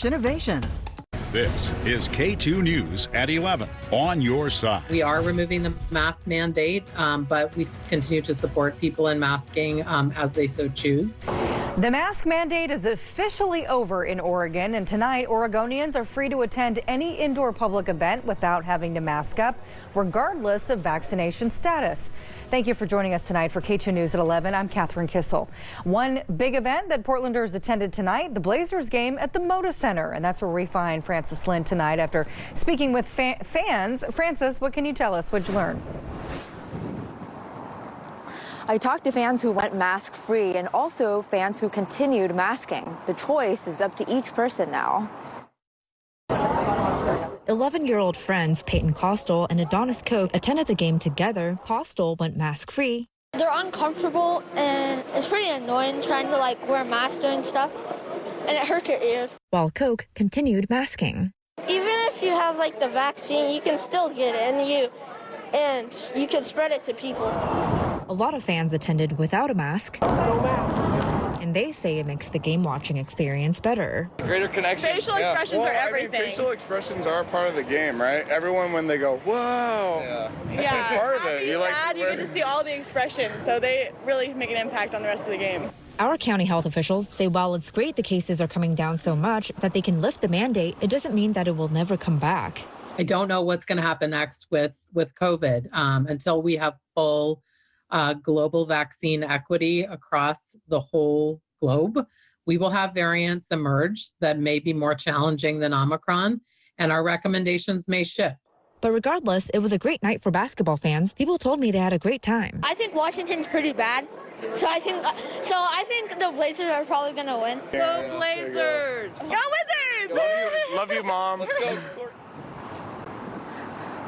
unleash innovation. This is K2 News at 11 on your side. We are removing the mask mandate, but we continue to support people in masking as they so choose. The mask mandate is officially over in Oregon, and tonight Oregonians are free to attend any indoor public event without having to mask up, regardless of vaccination status. Thank you for joining us tonight for K2 News at 11. I'm Catherine Kissel. One big event that Portlanders attended tonight, the Blazers game at the Moda Center, and that's where we find Francis Lynn tonight after speaking with fans. Francis, what can you tell us? What'd you learn? I talked to fans who went mask-free and also fans who continued masking. The choice is up to each person now. 11-year-old friends Peyton Costal and Adonis Koch attended the game together. Costal went mask-free. They're uncomfortable and it's pretty annoying trying to wear a mask doing stuff, and it hurts your ears. While Koch continued masking. Even if you have the vaccine, you can still get it and you can spread it to people. A lot of fans attended without a mask. No masks. And they say it makes the game-watching experience better. Greater connection. Facial expressions are everything. Facial expressions are part of the game, right? Everyone, when they go, whoa, it's part of it. You get to see all the expressions, so they really make an impact on the rest of the game. Our county health officials say while it's great the cases are coming down so much that they can lift the mandate, it doesn't mean that it will never come back. I don't know what's going to happen next with COVID until we have full global vaccine equity across the whole globe. We will have variants emerge that may be more challenging than Omicron, and our recommendations may shift. But regardless, it was a great night for basketball fans. People told me they had a great time. I think Washington's pretty bad, so I think the Blazers are probably going to win. Go Blazers! Go Wizards! Love you, Mom. Let's go.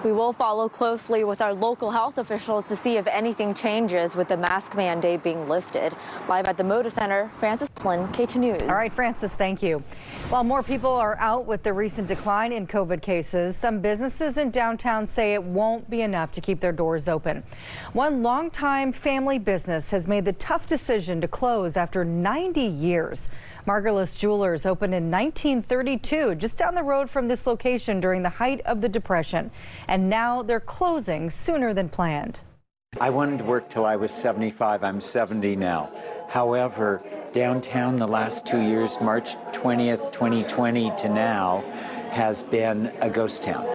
We will follow closely with our local health officials to see if anything changes with the mask mandate being lifted. Live at the Moda Center, Francis Lynn, K2 News. All right, Francis, thank you. While more people are out with the recent decline in COVID cases, some businesses in downtown say it won't be enough to keep their doors open. One longtime family business has made the tough decision to close after 90 years. Margulis Jewelers opened in 1932, just down the road from this location during the height of the Depression. And now they're closing sooner than planned. I wanted to work till I was 75. I'm 70 now. However, downtown the last 2 years, March 20th, 2020 to now, has been a ghost town.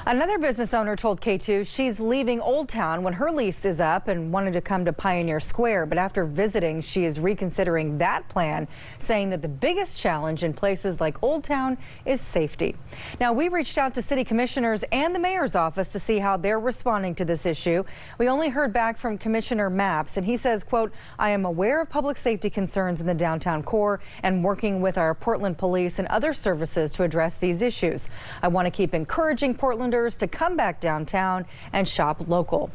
Another business owner told K2 she's leaving Old Town when her lease is up and wanted to come to Pioneer Square. But after visiting, she is reconsidering that plan, saying that the biggest challenge in places like Old Town is safety. Now, we reached out to city commissioners and the mayor's office to see how they're responding to this issue. We only heard back from Commissioner Mapps, and he says, quote, I am aware of public safety concerns in the downtown core and working with our Portland police and other services to address these issues. I want to keep encouraging Portlanders to come back downtown and shop local.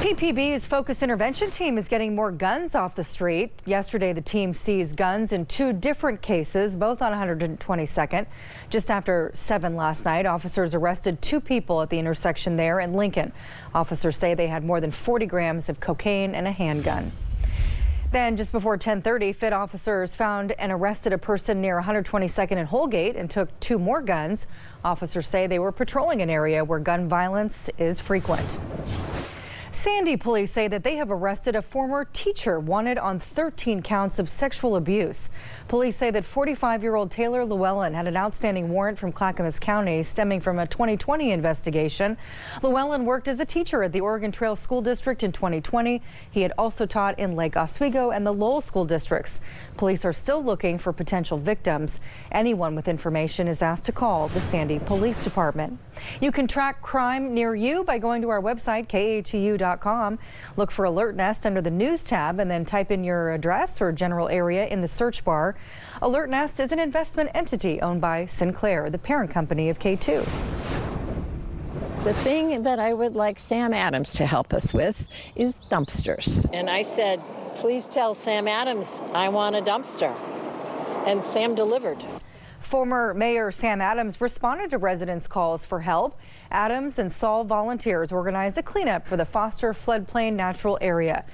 PPB's Focus Intervention Team is getting more guns off the street. Yesterday, the team seized guns in 2 different cases, both on 122nd. Just after 7 last night, officers arrested 2 people at the intersection there in Lincoln. Officers say they had more than 40 grams of cocaine and a handgun. Then just before 10:30, FIT officers found and arrested a person near 122nd and Holgate and took 2 more guns. Officers say they were patrolling an area where gun violence is frequent. Sandy police say that they have arrested a former teacher wanted on 13 counts of sexual abuse. Police say that 45-year-old Taylor Llewellyn had an outstanding warrant from Clackamas County stemming from a 2020 investigation. Llewellyn worked as a teacher at the Oregon Trail School District in 2020. He had also taught in Lake Oswego and the Lowell School Districts. Police are still looking for potential victims. Anyone with information is asked to call the Sandy Police Department. You can track crime near you by going to our website, KATU.com. Look for Alert Nest under the News tab and then type in your address or general area in the search bar. Alert Nest is an investment entity owned by Sinclair, the parent company of K2. The thing that I would like Sam Adams to help us with is dumpsters. And I said, please tell Sam Adams I want a dumpster. And Sam delivered. Former Mayor Sam Adams responded to residents' calls for help. Adams and Saul volunteers organized a cleanup for the Foster floodplain natural area.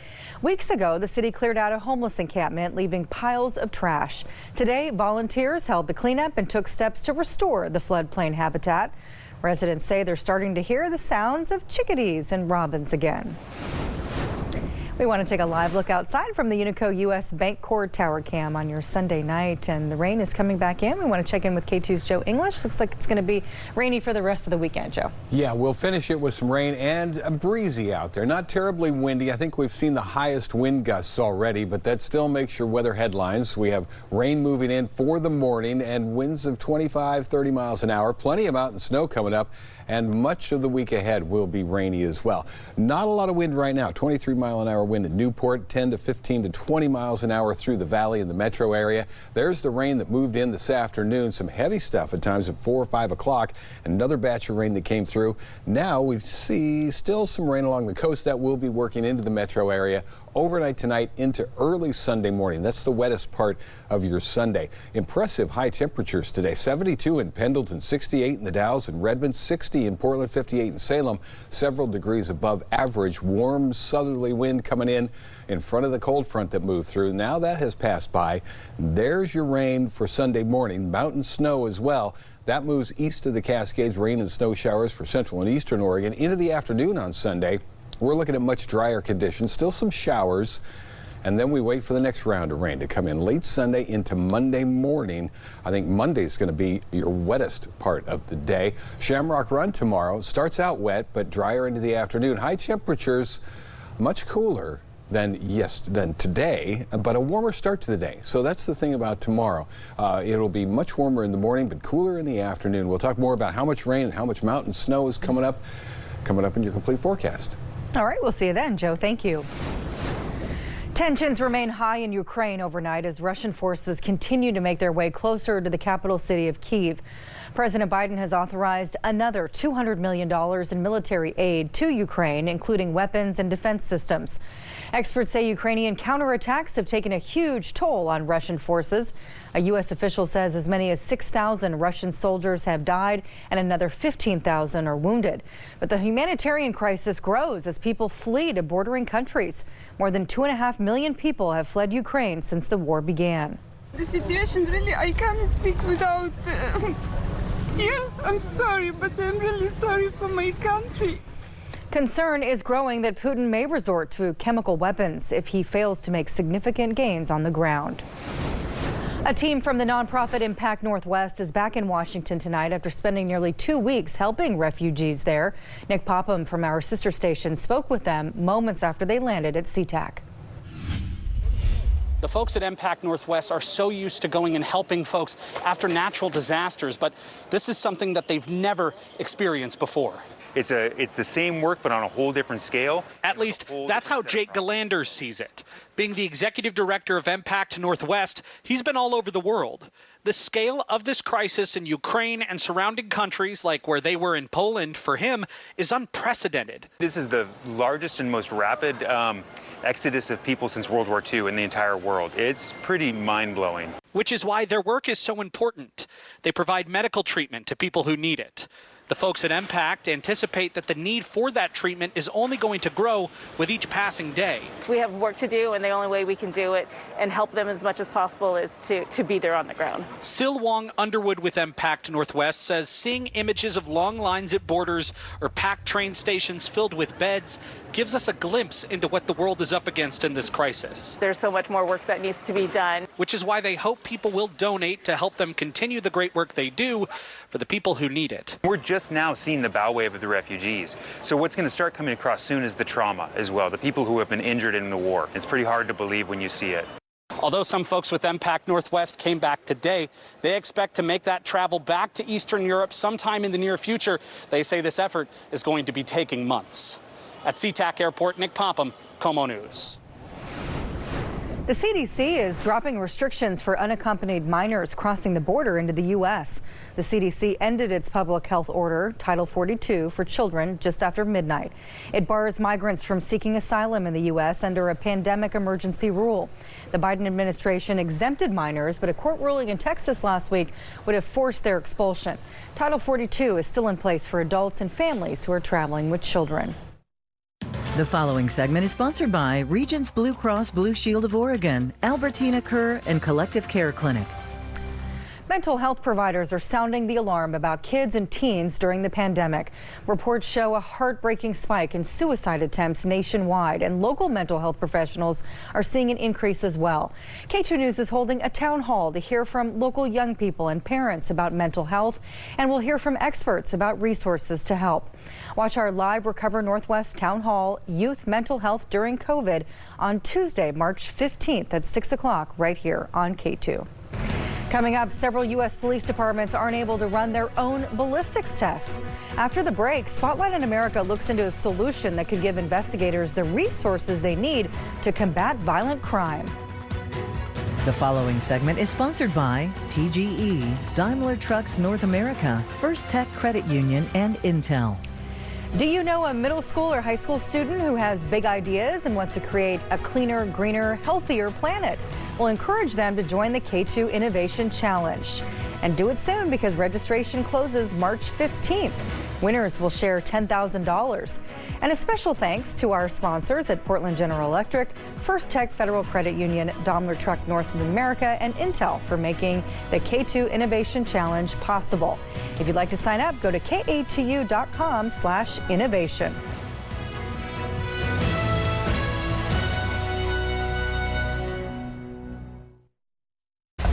Weeks ago, the city cleared out a homeless encampment, leaving piles of trash. Today, volunteers held the cleanup and took steps to restore the floodplain habitat. Residents say they're starting to hear the sounds of chickadees and robins again. We want to take a live look outside from the Unico U.S. Bank Cord Tower Cam on your Sunday night, and the rain is coming back in. We want to check in with K2's Joe English. Looks like it's going to be rainy for the rest of the weekend, Joe. Yeah, we'll finish it with some rain and a breezy out there. Not terribly windy. I think we've seen the highest wind gusts already, but that still makes your weather headlines. We have rain moving in for the morning and winds of 25, 30 miles an hour. Plenty of mountain snow coming up, and much of the week ahead will be rainy as well. Not a lot of wind right now. 23-mile-an-hour wind at Newport, 10 to 15 to 20 miles an hour through the valley and the metro area. There's the rain that moved in this afternoon. Some heavy stuff at times at 4 or 5 o'clock. Another batch of rain that came through. Now we see still some rain along the coast that will be working into the metro area overnight tonight into early Sunday morning. That's the wettest part of your Sunday. Impressive high temperatures today. 72 in Pendleton, 68 in the Dalles and Redmond, 60 in Portland, 58 in Salem. Several degrees above average. Warm southerly wind coming in front of the cold front that moved through. Now that has passed by. There's your rain for Sunday morning. Mountain snow as well. That moves east of the Cascades. Rain and snow showers for central and eastern Oregon into the afternoon on Sunday. We're looking at much drier conditions, still some showers, and then we wait for the next round of rain to come in late Sunday into Monday morning. I think Monday is going to be your wettest part of the day. Shamrock Run tomorrow starts out wet, but drier into the afternoon. High temperatures, much cooler than today, but a warmer start to the day. So that's the thing about tomorrow. It'll be much warmer in the morning, but cooler in the afternoon. We'll talk more about how much rain and how much mountain snow is coming up in your complete forecast. All right, we'll see you then, Joe. Thank you. Tensions remain high in Ukraine overnight as Russian forces continue to make their way closer to the capital city of Kyiv. President Biden has authorized another $200 million in military aid to Ukraine, including weapons and defense systems. Experts say Ukrainian counterattacks have taken a huge toll on Russian forces. A U.S. official says as many as 6,000 Russian soldiers have died and another 15,000 are wounded. But the humanitarian crisis grows as people flee to bordering countries. More than 2.5 million people have fled Ukraine since the war began. The situation really, I can't speak without tears. I'm sorry, but I'm really sorry for my country. Concern is growing that Putin may resort to chemical weapons if he fails to make significant gains on the ground. A team from the nonprofit Impact Northwest is back in Washington tonight after spending nearly 2 weeks helping refugees there. Nick Popham from our sister station spoke with them moments after they landed at SeaTac. The folks at Impact Northwest are so used to going and helping folks after natural disasters, but this is something that they've never experienced before. It's the same work, but on a whole different scale. At least that's how Jake Galander sees it. Being the executive director of Impact Northwest, he's been all over the world. The scale of this crisis in Ukraine and surrounding countries, like where they were in Poland, for him, is unprecedented. This is the largest and most rapid exodus of people since World War II in the entire world. It's pretty mind-blowing. Which is why their work is so important. They provide medical treatment to people who need it. The folks at Impact anticipate that the need for that treatment is only going to grow with each passing day. We have work to do, and the only way we can do it and help them as much as possible is to be there on the ground. Sil Wong Underwood with Impact Northwest says seeing images of long lines at borders or packed train stations filled with beds gives us a glimpse into what the world is up against in this crisis. There's so much more work that needs to be done. Which is why they hope people will donate to help them continue the great work they do for the people who need it. We're just now seeing the bow wave of the refugees. So what's going to start coming across soon is the trauma as well, the people who have been injured in the war. It's pretty hard to believe when you see it. Although some folks with Impact Northwest came back today, they expect to make that travel back to Eastern Europe sometime in the near future. They say this effort is going to be taking months. At SeaTac Airport, Nick Popham, Como News. The CDC is dropping restrictions for unaccompanied minors crossing the border into the U.S. The CDC ended its public health order, Title 42, for children just after midnight. It bars migrants from seeking asylum in the U.S. under a pandemic emergency rule. The Biden administration exempted minors, but a court ruling in Texas last week would have forced their expulsion. Title 42 is still in place for adults and families who are traveling with children. The following segment is sponsored by Regents Blue Cross Blue Shield of Oregon, Albertina Kerr, and Collective Care Clinic. Mental health providers are sounding the alarm about kids and teens during the pandemic. Reports show a heartbreaking spike in suicide attempts nationwide, and local mental health professionals are seeing an increase as well. KATU News is holding a town hall to hear from local young people and parents about mental health, and we'll hear from experts about resources to help. Watch our live Recover Northwest Town Hall Youth Mental Health During COVID on Tuesday, March 15th at 6 o'clock right here on KATU. Coming up, several U.S. police departments aren't able to run their own ballistics tests. After the break, Spotlight on America looks into a solution that could give investigators the resources they need to combat violent crime. The following segment is sponsored by PGE, Daimler Trucks North America, First Tech Credit Union, and Intel. Do you know a middle school or high school student who has big ideas and wants to create a cleaner, greener, healthier planet? We'll encourage them to join the KATU Innovation Challenge. And do it soon because registration closes March 15th. Winners will share $10,000. And a special thanks to our sponsors at Portland General Electric, First Tech Federal Credit Union, Daimler Truck North America, and Intel for making the KATU Innovation Challenge possible. If you'd like to sign up, go to katu.com/innovation.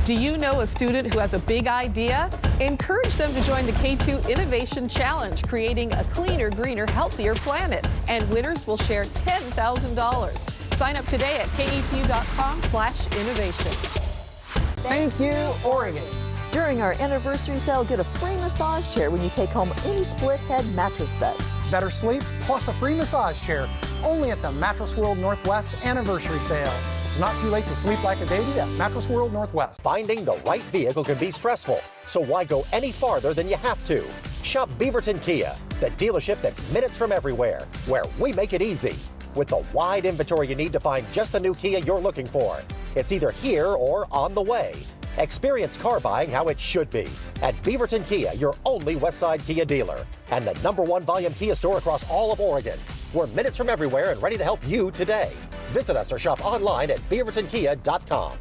Do you know a student who has a big idea? Encourage them to join the KATU Innovation Challenge, creating a cleaner, greener, healthier planet. And winners will share $10,000. Sign up today at katu.com/innovation. Thank you, Oregon. During our anniversary sale, get a free massage chair when you take home any split head mattress set. Better sleep plus a free massage chair. Only at the Mattress World Northwest anniversary sale. It's not too late to sleep like a baby at Mattress World Northwest. Finding the right vehicle can be stressful, so why go any farther than you have to? Shop Beaverton Kia, the dealership that's minutes from everywhere, where we make it easy. With the wide inventory you need to find just the new Kia you're looking for. It's either here or on the way. Experience car buying how it should be at Beaverton Kia, your only Westside Kia dealer, and the #1 volume Kia store across all of Oregon. We're minutes from everywhere and ready to help you today. Visit us or shop online at beavertonkia.com.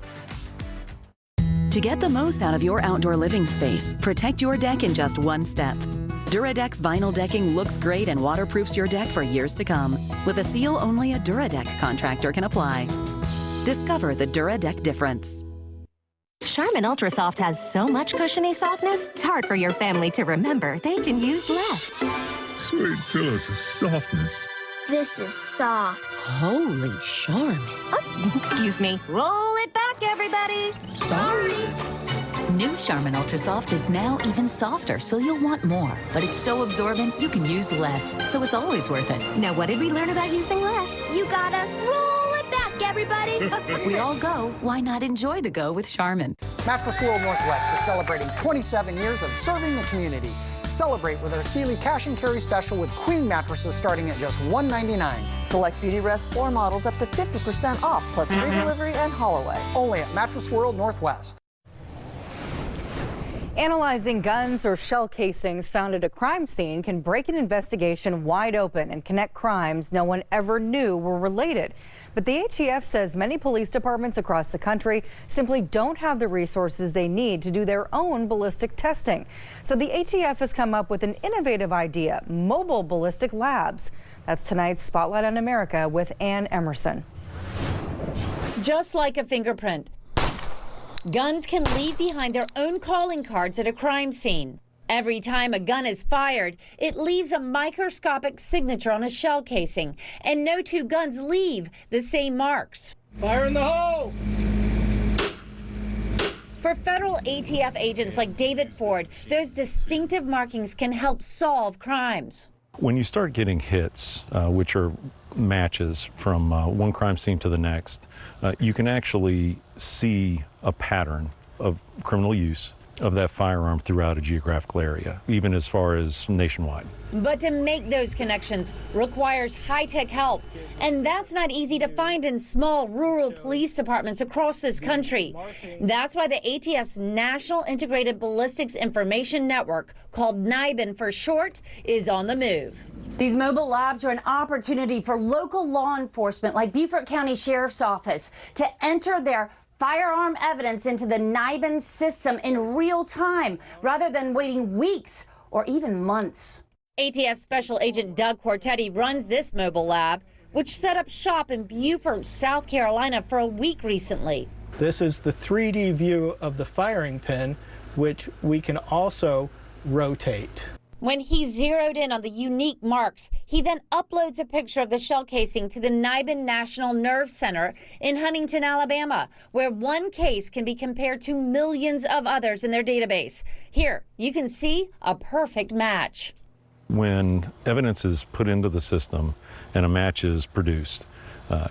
To get the most out of your outdoor living space, protect your deck in just one step. Duradeck's vinyl decking looks great and waterproofs your deck for years to come, with a seal only a Duradeck contractor can apply. Discover the Duradeck difference. Charmin Ultra Soft has so much cushiony softness, it's hard for your family to remember they can use less. Sweet pillows of softness. This is soft. Holy Charmin. Oh, excuse me. Roll it back, everybody. Sorry. New Charmin Ultra Soft is now even softer, so you'll want more. But it's so absorbent, you can use less, so it's always worth it. Now, what did we learn about using less? You gotta roll it back, everybody. We all go. Why not enjoy the go with Charmin? Mattress World Northwest is celebrating 27 years of serving the community. Celebrate with our Sealy Cash and Carry special with queen mattresses starting at just $199. Select Beauty Rest floor models up to 50% off, plus free delivery and haul away. Only at Mattress World Northwest. Analyzing guns or shell casings found at a crime scene can break an investigation wide open and connect crimes no one ever knew were related. But the ATF says many police departments across the country simply don't have the resources they need to do their own ballistic testing. So the ATF has come up with an innovative idea, mobile ballistic labs. That's tonight's Spotlight on America with Ann Emerson. Just like a fingerprint, guns can leave behind their own calling cards at a crime scene. Every time a gun is fired, it leaves a microscopic signature on a shell casing, and no two guns leave the same marks. Fire in the hole! For federal ATF agents like David Ford, those distinctive markings can help solve crimes. When you start getting hits, which are matches from one crime scene to the next, you can actually see a pattern of criminal use of that firearm throughout a geographical area, even as far as nationwide. But to make those connections requires high-tech help, and that's not easy to find in small rural police departments across this country. That's why the ATF's National Integrated Ballistics Information Network, called NIBIN for short, is on the move. These mobile labs are an opportunity for local law enforcement like Beaufort County Sheriff's Office to enter their firearm evidence into the NIBIN system in real time rather than waiting weeks or even months. ATF Special Agent Doug Quartetti runs this mobile lab, which set up shop in Beaufort, South Carolina for a week recently. This is the 3D view of the firing pin, which we can also rotate. When he zeroed in on the unique marks, he then uploads a picture of the shell casing to the NIBIN National Nerve Center in Huntington, Alabama, where one case can be compared to millions of others in their database. Here, you can see a perfect match. When evidence is put into the system and a match is produced,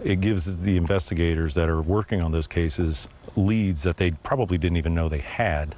it gives the investigators that are working on those cases leads that they probably didn't even know they had.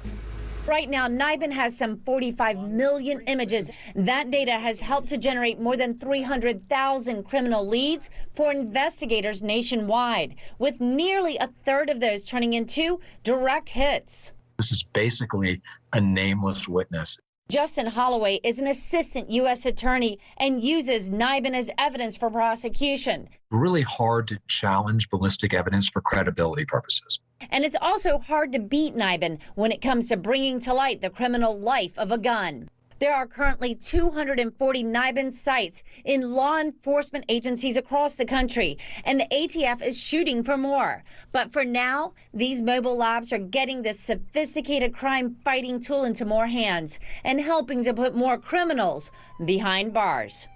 Right now, NIBIN has some 45 million images. That data has helped to generate more than 300,000 criminal leads for investigators nationwide, with nearly a third of those turning into direct hits. This is basically a nameless witness. Justin Holloway is an assistant U.S. attorney and uses NIBIN as evidence for prosecution. Really hard to challenge ballistic evidence for credibility purposes. And it's also hard to beat NIBIN when it comes to bringing to light the criminal life of a gun. There are currently 240 NIBIN sites in law enforcement agencies across the country, and the ATF is shooting for more. But for now, these mobile labs are getting this sophisticated crime-fighting tool into more hands and helping to put more criminals behind bars.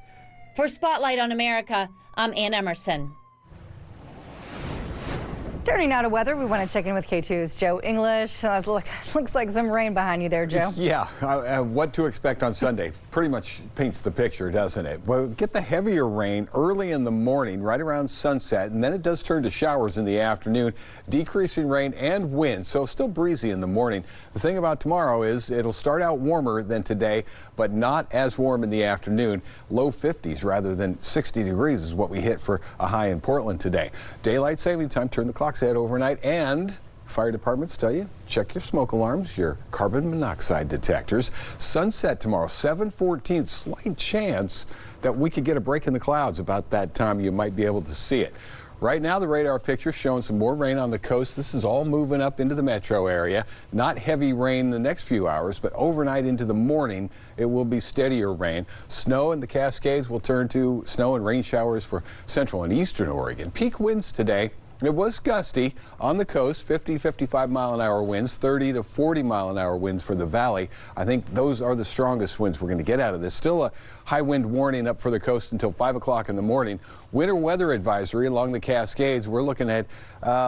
For Spotlight on America, I'm Ann Emerson. Turning now to weather, we want to check in with K2's Joe English. Looks like some rain behind you there, Joe. Yeah, what to expect on Sunday pretty much paints the picture, doesn't it? Well, get the heavier rain early in the morning, right around sunset, and then it does turn to showers in the afternoon, decreasing rain and wind, so still breezy in the morning. The thing about tomorrow is it'll start out warmer than today, but not as warm in the afternoon. Low 50s rather than 60 degrees is what we hit for a high in Portland today. Daylight saving time, turn the clocks ahead overnight, and fire departments tell you, check your smoke alarms, your carbon monoxide detectors. Sunset tomorrow, 7:14, slight chance that we could get a break in the clouds about that time. You might be able to see it. Right now, the radar picture showing some more rain on the coast. This is all moving up into the metro area. Not heavy rain in the next few hours, but overnight into the morning, it will be steadier rain. Snow in the Cascades will turn to snow and rain showers for central and eastern Oregon. Peak winds today. It was gusty on the coast, 50-55 mile-an-hour winds, 30 to 40 mile-an-hour winds for the valley. I think those are the strongest winds we're going to get out of this. Still a high wind warning up for the coast until 5 o'clock in the morning. Winter weather advisory along the Cascades. We're looking at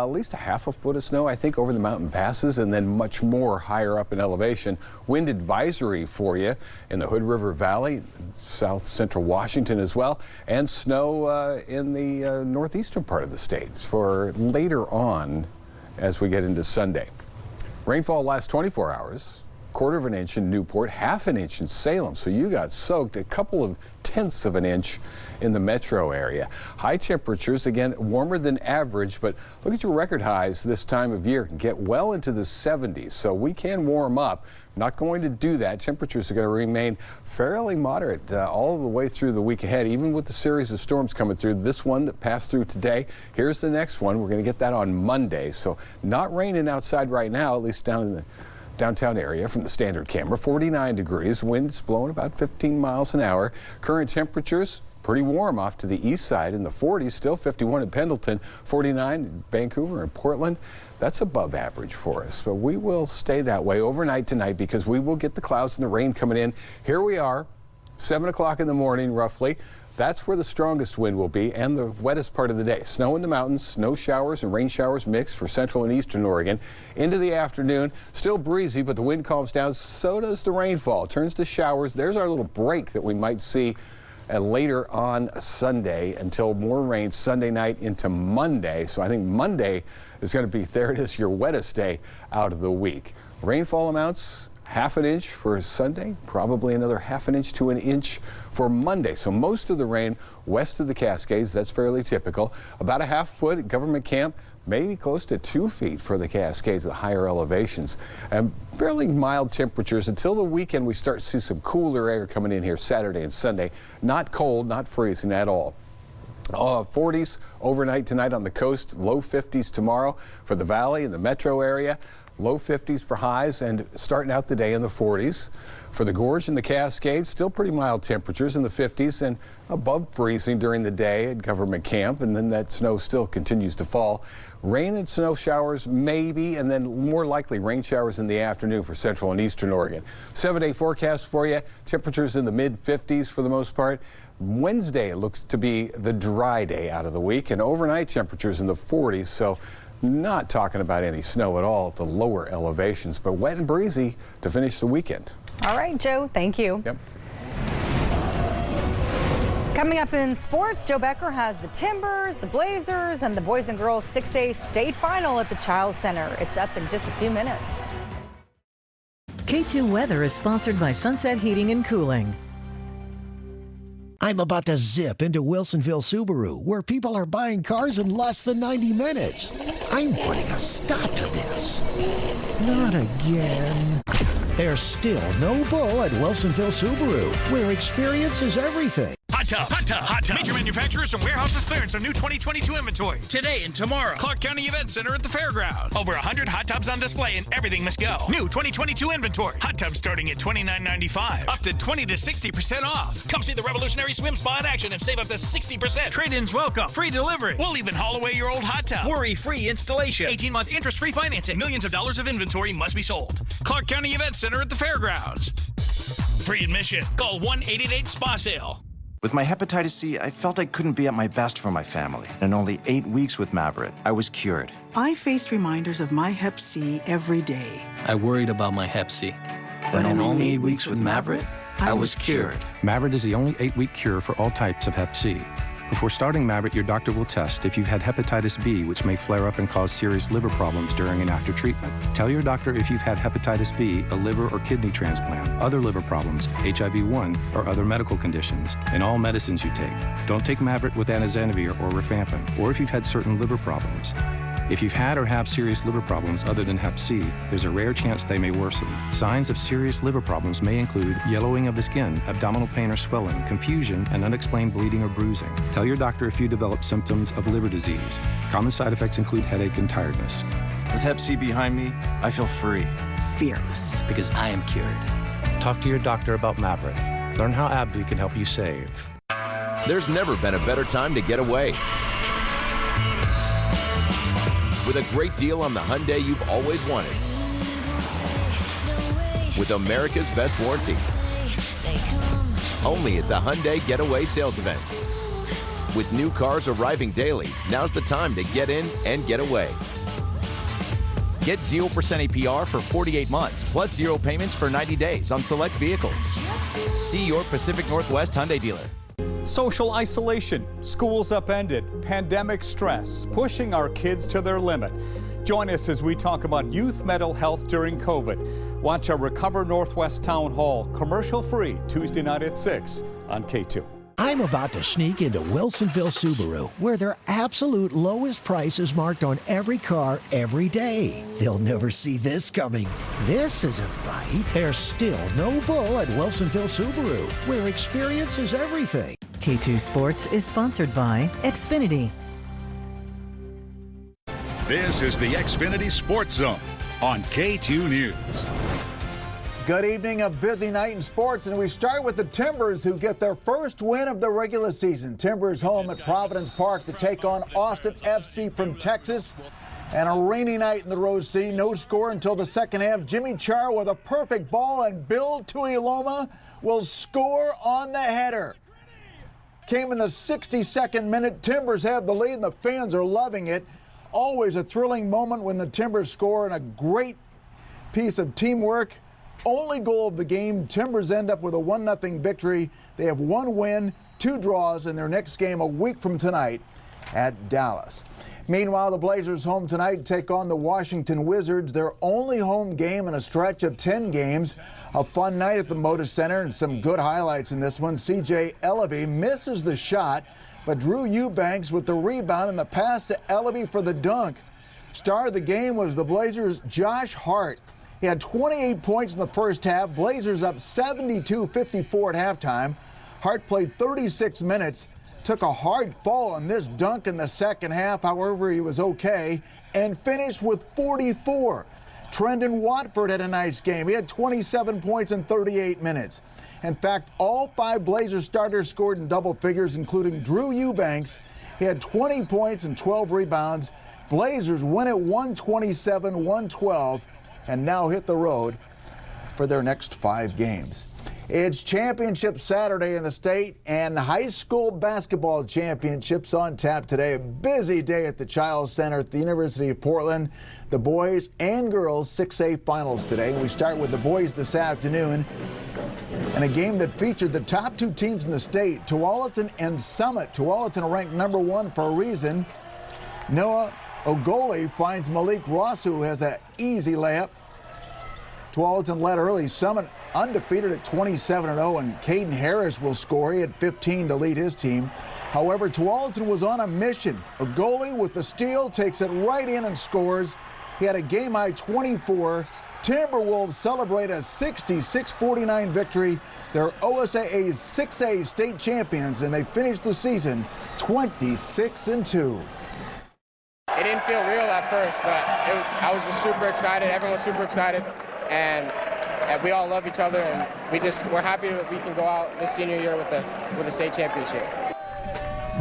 least a half a foot of snow, I think, over the mountain passes, and then much more higher up in elevation. Wind advisory for you in the Hood River Valley, south central Washington as well, and snow in the northeastern part of the states for later on as we get into Sunday. Rainfall last 24 hours, 1/4 inch in Newport, 1/2 inch in Salem, so you got soaked, a couple of 1/10 of an inch in the metro area. High temperatures, again, warmer than average, but look at your record highs this time of year. Get well into the 70s, so we can warm up. Not going to do that. Temperatures are going to remain fairly moderate all the way through the week ahead, even with the series of storms coming through. This one that passed through today, here's the next one. We're going to get that on Monday, so not raining outside right now, at least down in the downtown area from the standard camera. 49 degrees, winds blowing about 15 miles an hour. Current temperatures pretty warm off to the east side in the 40s, still 51 in Pendleton, 49 in Vancouver and Portland. That's above average for us, but we will stay that way overnight tonight because we will get the clouds and the rain coming in. Here we are, 7 o'clock in the morning roughly. That's where the strongest wind will be and the wettest part of the day. Snow in the mountains, snow showers and rain showers mixed for central and eastern Oregon. Into the afternoon, still breezy, but the wind calms down. So does the rainfall. Turns to showers. There's our little break that we might see later on Sunday until more rain Sunday night into Monday. So I think Monday is going to be, there it is, your wettest day out of the week. Rainfall amounts, half an inch for Sunday, probably another half an inch to an inch for Monday. So most of the rain west of the Cascades, that's fairly typical. About a half foot at Government Camp, maybe close to 2 feet for the Cascades at higher elevations. And fairly mild temperatures until the weekend. We start to see some cooler air coming in here Saturday and Sunday. Not cold, not freezing at all. 40s overnight tonight on the coast, low 50s tomorrow for the valley and the metro area. Low 50s for highs and starting out the day in the 40s. For the gorge and the Cascades, still pretty mild temperatures in the 50s and above freezing during the day at Government Camp, and then that snow still continues to fall. Rain and snow showers maybe, and then more likely rain showers in the afternoon for central and eastern Oregon. 7-day forecast for you. Temperatures in the mid 50s for the most part. Wednesday looks to be the dry day out of the week, and overnight temperatures in the 40s. So not talking about any snow at all at the lower elevations, but wet and breezy to finish the weekend. All right, Joe, thank you. Yep. Coming up in sports, Joe Becker has the Timbers, the Blazers, and the boys and girls 6A state final at the Child Center. It's up in just a few minutes. KATU weather is sponsored by Sunset Heating and Cooling. I'm about to zip into Wilsonville Subaru, where people are buying cars in less than 90 minutes. I'm putting a stop to this. Not again. There's still no bull at Wilsonville Subaru, where experience is everything. Hot tub. Major manufacturers and warehouses clearance on new 2022 inventory. Today and tomorrow. Clark County Event Center at the fairgrounds. Over 100 hot tubs on display and everything must go. New 2022 inventory. Hot tubs starting at $29.95. Up to 20 to 60% off. Come see the revolutionary swim spa in action and save up to 60%. Trade-ins welcome. Free delivery. We'll even haul away your old hot tub. Worry-free installation. 18-month interest-free financing. Millions of dollars of inventory must be sold. Clark County Event Center at the fairgrounds. Free admission. Call 1-888-SPA-SALE. With my hepatitis C, I felt I couldn't be at my best for my family. In only 8 weeks with Mavyret, I was cured. I faced reminders of my hep C every day. I worried about my hep C. But in only 8 weeks with Mavyret, I was cured. Mavyret is the only 8-week cure for all types of hep C. Before starting Mavyret, your doctor will test if you've had hepatitis B, which may flare up and cause serious liver problems during and after treatment. Tell your doctor if you've had hepatitis B, a liver or kidney transplant, other liver problems, HIV-1, or other medical conditions, and all medicines you take. Don't take Mavyret with anizanavir or rifampin, or if you've had certain liver problems. If you've had or have serious liver problems other than hep C, there's a rare chance they may worsen. Signs of serious liver problems may include yellowing of the skin, abdominal pain or swelling, confusion, and unexplained bleeding or bruising. Tell your doctor if you develop symptoms of liver disease. Common side effects include headache and tiredness. With hep C behind me, I feel free. Fearless, because I am cured. Talk to your doctor about Mavyret. Learn how AbbVie can help you save. There's never been a better time to get away. With a great deal on the Hyundai you've always wanted. With America's best warranty. Only at the Hyundai Getaway Sales Event. With new cars arriving daily, now's the time to get in and get away. Get 0% APR for 48 months, plus 0 payments for 90 days on select vehicles. See your Pacific Northwest Hyundai dealer. Social isolation, schools upended, pandemic stress, pushing our kids to their limit. Join us as we talk about youth mental health during COVID. Watch our Recover Northwest Town Hall, commercial-free, Tuesday night at 6 on KATU. I'm about to sneak into Wilsonville Subaru, where their absolute lowest price is marked on every car every day. They'll never see this coming. This isn't right. There's still no bull at Wilsonville Subaru, where experience is everything. KATU Sports is sponsored by Xfinity. This is the Xfinity Sports Zone on KATU News. Good evening, a busy night in sports, and we start with the Timbers, who get their first win of the regular season. Timbers home at Providence Park to take on Austin FC from Texas. And a rainy night in the Rose City, no score until the second half. Jimmy Char with a perfect ball, and Bill Tuiloma will score on the header. Came in the 62nd minute. Timbers have the lead, and the fans are loving it. Always a thrilling moment when the Timbers score, and a great piece of teamwork. Only goal of the game. Timbers end up with a 1-0 victory. They have one win, 2 draws in their next game a week from tonight at Dallas. Meanwhile, the Blazers home tonight take on the Washington Wizards, their only home game in a stretch of 10 games. A fun night at the Moda Center and some good highlights in this one. C.J. Ellaby misses the shot, but Drew Eubanks with the rebound and the pass to Ellaby for the dunk. Star of the game was the Blazers' Josh Hart. He had 28 points in the first half. Blazers up 72-54 at halftime. Hart played 36 minutes, took a hard fall on this dunk in the second half. However, he was okay and finished with 44. Trendon Watford had a nice game. He had 27 points in 38 minutes. In fact, all 5 Blazers starters scored in double figures, including Drew Eubanks. He had 20 points and 12 rebounds. Blazers win it 127-112 and now hit the road for their next 5 games. It's Championship Saturday in the state and high school basketball championships on tap today. A busy day at the Chiles Center at the University of Portland. The boys and girls 6A finals today. We start with the boys this afternoon in a game that featured the top 2 teams in the state, Tualatin and Summit. Tualatin ranked number 1 for a reason. Noah Ogoli finds Malik Ross, who has an easy layup. Tualatin led early. Summit undefeated at 27-0, and Caden Harris will score. He had 15 to lead his team. However, Tualatin was on a mission. Ogoli with the steal takes it right in and scores. He had a game-high 24. Timberwolves celebrate a 66-49 victory. They're OSAA's 6A state champions, and they finished the season 26-2. It didn't feel real at first, but I was just super excited. Everyone was super excited, and we all love each other, and we're happy that we can go out this senior year with a state championship.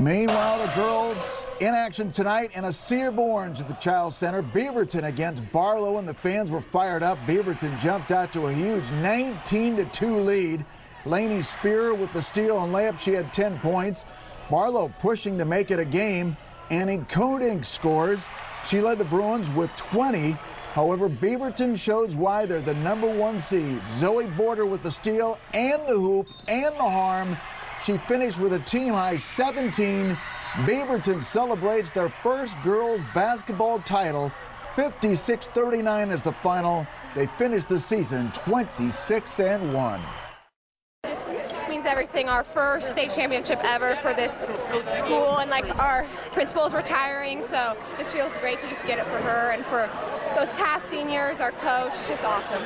Meanwhile, the girls in action tonight in a sea of orange at the Chiles Center. Beaverton against Barlow, and the fans were fired up. Beaverton jumped out to a huge 19-2 lead. Lainey Spear with the steal and layup. She had 10 points. Barlow pushing to make it a game. Annie Kodink scores. She led the Bruins with 20. However, Beaverton shows why they're the number 1 seed. Zoe Border with the steal and the hoop and the harm. She finished with a team-high 17. Beaverton celebrates their first girls basketball title. 56-39 is the final. They finished the season 26-1. Means everything. Our first state championship ever for this school, and like our principal's retiring, so this feels great to just get it for her and for those past seniors, our coach. It's just awesome.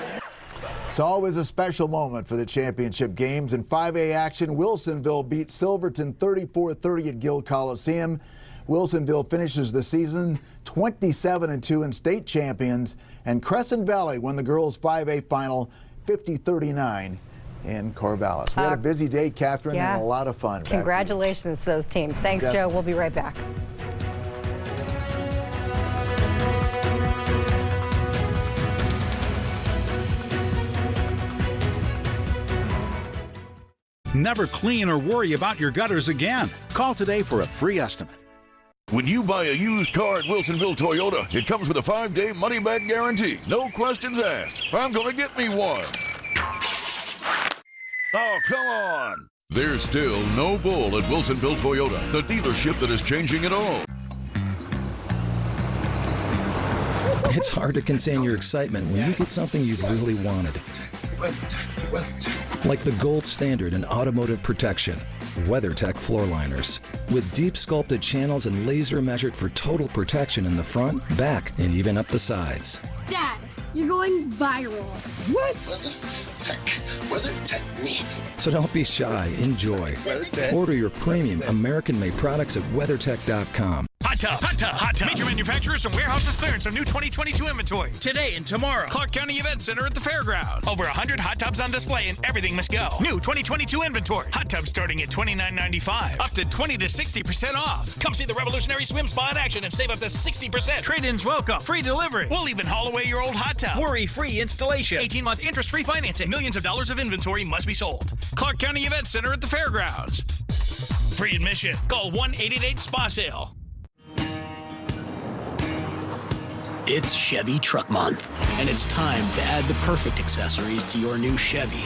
It's always a special moment for the championship games. In 5A action, Wilsonville beat Silverton 34-30 at Gill Coliseum. Wilsonville finishes the season 27-2 and state champions, and Crescent Valley won the girls' 5A final 50-39 in Corvallis. We had a busy day, Catherine, and a lot of fun. Congratulations to those teams. Thanks, Joe. We'll be right back. Never clean or worry about your gutters again. Call today for a free estimate. When you buy a used car at Wilsonville Toyota, it comes with a 5-day money-back guarantee. No questions asked. I'm going to get me one. Oh, come on. There's still no bull at Wilsonville Toyota, the dealership that is changing it all. It's hard to contain your excitement when you get something you've really wanted. Like the gold standard in automotive protection, WeatherTech floor liners. With deep sculpted channels and laser measured for total protection in the front, back, and even up the sides. Dad, you're going viral. What? WeatherTech me. So don't be shy, enjoy. Order your premium American-made products at WeatherTech.com. Hot tub. Major manufacturers and warehouses clearance of new 2022 inventory. Today and tomorrow. Clark County Event Center at the fairgrounds. Over 100 hot tubs on display and everything must go. New 2022 inventory. Hot tubs starting at $29.95. Up to 20 to 60% off. Come see the revolutionary swim spa in action and save up to 60%. Trade-ins welcome. Free delivery. We'll even haul away your old hot tub. Worry-free installation. 18-month interest-free financing. Millions of dollars of inventory must be sold. Clark County Event Center at the fairgrounds. Free admission. Call 1-888-SPA-SALE. It's Chevy Truck Month, and it's time to add the perfect accessories to your new Chevy.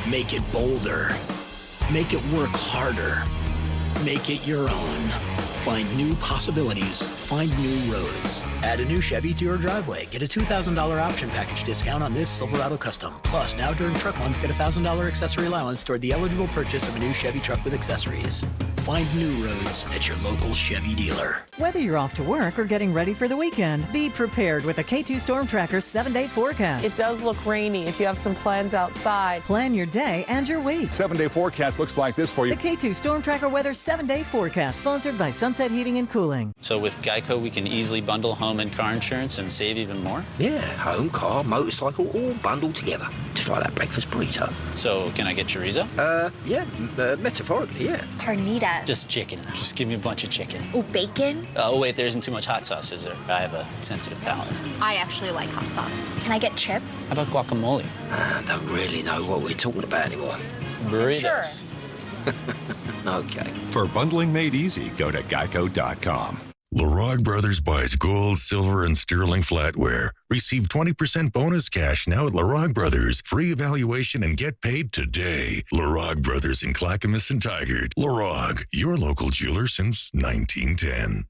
Make it bolder. Make it work harder. Make it your own. Find new possibilities. Find new roads. Add a new Chevy to your driveway. Get a $2,000 option package discount on this Silverado Custom. Plus, now during Truck Month, get a $1,000 accessory allowance toward the eligible purchase of a new Chevy truck with accessories. Find new roads at your local Chevy dealer. Whether you're off to work or getting ready for the weekend, be prepared with a KATU Storm Tracker's 7-day forecast. It does look rainy if you have some plans outside. Plan your day and your week. 7-day forecast looks like this for you. The KATU Storm Tracker Weather 7-day forecast, sponsored by Sunset Heating and Cooling. So with Geico, we can easily bundle home and car insurance and save even more? Yeah, home, car, motorcycle, all bundled together. Just like that breakfast burrito. So can I get chorizo? Metaphorically, yeah. Carnita. Just chicken. Just give me a bunch of chicken. Oh, bacon? Oh, wait, there isn't too much hot sauce, is there? I have a sensitive palate. I actually like hot sauce. Can I get chips? How about guacamole? I don't really know what we're talking about anymore. Burritos. Sure. Okay. For bundling made easy, go to geico.com. LaRogue Brothers buys gold, silver, and sterling flatware. Receive 20% bonus cash now at LaRogue Brothers. Free evaluation and get paid today. LaRogue Brothers in Clackamas and Tigard. LaRogue, your local jeweler since 1910.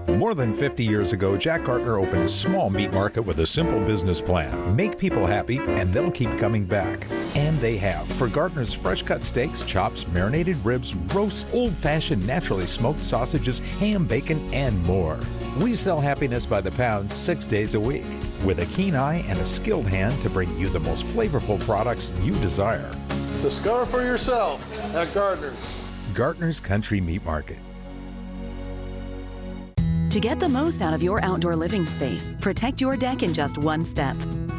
More than 50 years ago, Jack Gardner opened a small meat market with a simple business plan. Make people happy, and they'll keep coming back. And they have. For Gardner's fresh-cut steaks, chops, marinated ribs, roasts, old-fashioned naturally smoked sausages, ham, bacon, and more. We sell happiness by the pound 6 days a week, with a keen eye and a skilled hand to bring you the most flavorful products you desire. Discover for yourself at Gardner's. Gardner's Country Meat Market. To get the most out of your outdoor living space, protect your deck in just one step.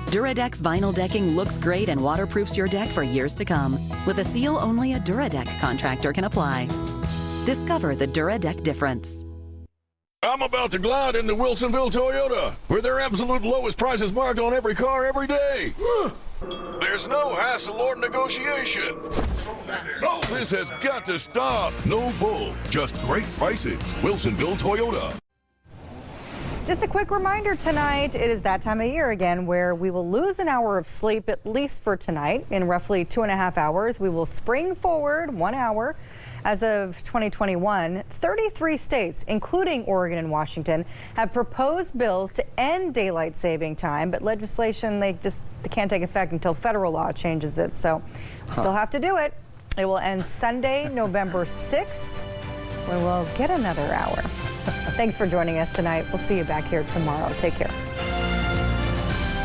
Duradeck's vinyl decking looks great and waterproofs your deck for years to come, with a seal only a Duradeck contractor can apply. Discover the Duradeck difference. I'm about to glide into Wilsonville Toyota, where their absolute lowest prices marked on every car every day. There's no hassle or negotiation. So this has got to stop. No bull, just great prices. Wilsonville Toyota. Just a quick reminder tonight, it is that time of year again where we will lose an hour of sleep, at least for tonight. In roughly 2.5 hours, we will spring forward 1 hour. As of 2021, 33 states, including Oregon and Washington, have proposed bills to end daylight saving time, but legislation, they can't take effect until federal law changes it. So we still have to do it. It will end Sunday, November 6th, when we'll get another hour. Thanks for joining us tonight. We'll see you back here tomorrow. Take care.